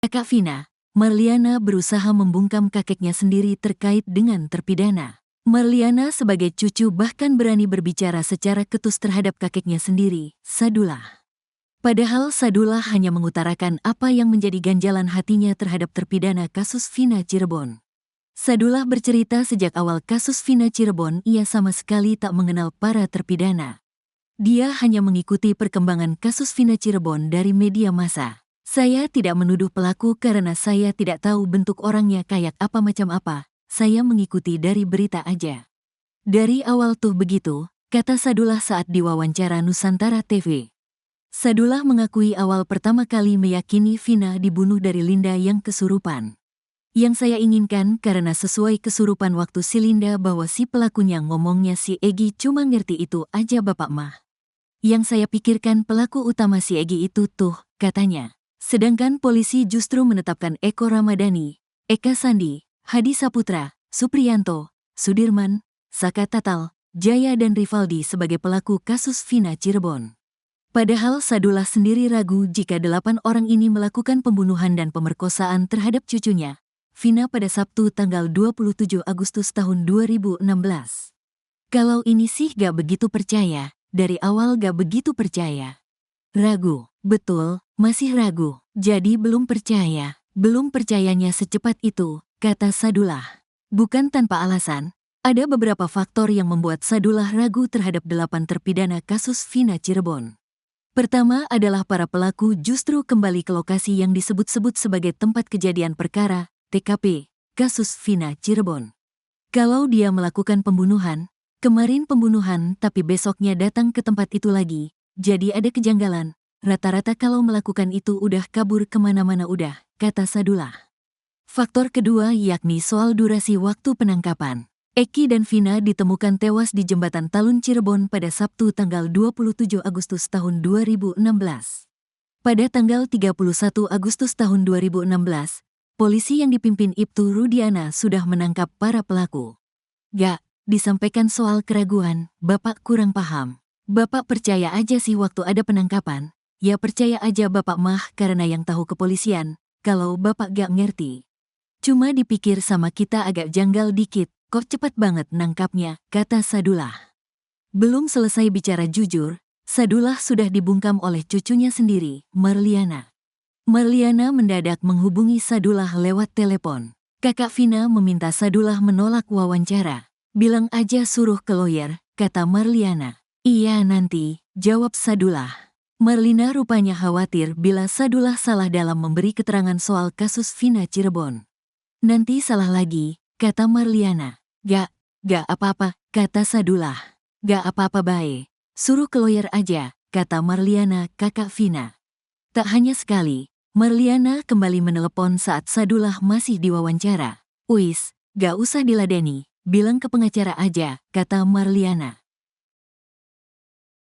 Kakak Vina, Marliana berusaha membungkam kakeknya sendiri terkait dengan terpidana. Marliana sebagai cucu bahkan berani berbicara secara ketus terhadap kakeknya sendiri, Sadullah. Padahal Sadullah hanya mengutarakan apa yang menjadi ganjalan hatinya terhadap terpidana kasus Vina Cirebon. Sadullah bercerita sejak awal kasus Vina Cirebon ia sama sekali tak mengenal para terpidana. Dia hanya mengikuti perkembangan kasus Vina Cirebon dari media massa. Saya tidak menuduh pelaku karena saya tidak tahu bentuk orangnya kayak apa macam apa. Saya mengikuti dari berita aja. Dari awal tuh begitu, kata Sadullah saat diwawancara Nusantara TV. Sadullah mengakui awal pertama kali meyakini Vina dibunuh dari Linda yang kesurupan. Yang saya inginkan karena sesuai kesurupan waktu si Linda bahwa si pelakunya ngomongnya si Egi cuma ngerti itu aja bapak mah. Yang saya pikirkan pelaku utama si Egi itu tuh, katanya. Sedangkan polisi justru menetapkan Eko Ramadhani, Eka Sandi, Hadi Saputra, Supriyanto, Sudirman, Saka Tatal, Jaya dan Rivaldi sebagai pelaku kasus Vina Cirebon. Padahal Sadullah sendiri ragu jika 8 orang ini melakukan pembunuhan dan pemerkosaan terhadap cucunya, Vina pada Sabtu tanggal 27 Agustus tahun 2016. Kalau ini sih gak begitu percaya. Dari awal gak begitu percaya. Ragu, betul, masih ragu. Jadi belum percaya. Belum percayanya secepat itu, kata Sadullah. Bukan tanpa alasan, ada beberapa faktor yang membuat Sadullah ragu terhadap 8 terpidana kasus Vina Cirebon. Pertama adalah para pelaku justru kembali ke lokasi yang disebut-sebut sebagai tempat kejadian perkara, TKP, kasus Vina Cirebon. Kalau dia melakukan pembunuhan, kemarin pembunuhan tapi besoknya datang ke tempat itu lagi, jadi ada kejanggalan. Rata-rata kalau melakukan itu udah kabur kemana-mana udah, kata Sadullah. Faktor kedua yakni soal durasi waktu penangkapan. Eki dan Vina ditemukan tewas di jembatan Talun Cirebon pada Sabtu tanggal 27 Agustus tahun 2016. Pada tanggal 31 Agustus tahun 2016, polisi yang dipimpin Ibtu Rudiana sudah menangkap para pelaku. Gak disampaikan soal keraguan, Bapak kurang paham. Bapak percaya aja sih waktu ada penangkapan. Ya percaya aja Bapak mah karena yang tahu kepolisian, kalau Bapak gak ngerti. Cuma dipikir sama kita agak janggal dikit, kok cepat banget nangkapnya, kata Sadullah. Belum selesai bicara jujur, Sadullah sudah dibungkam oleh cucunya sendiri, Marliana. Marliana mendadak menghubungi Sadullah lewat telepon. Kakak Vina meminta Sadullah menolak wawancara. Bilang aja suruh ke lawyer, kata Marliana. Iya nanti, jawab Sadullah. Marlina rupanya khawatir bila Sadullah salah dalam memberi keterangan soal kasus Vina Cirebon. Nanti salah lagi, kata Marliana. Gak apa-apa, kata Sadullah. Gak apa-apa bae. Suruh ke lawyer aja, kata Marliana kakak Vina. Tak hanya sekali, Marliana kembali menelepon saat Sadullah masih diwawancara. Uis, gak usah diladeni. Bilang ke pengacara aja, kata Marliana.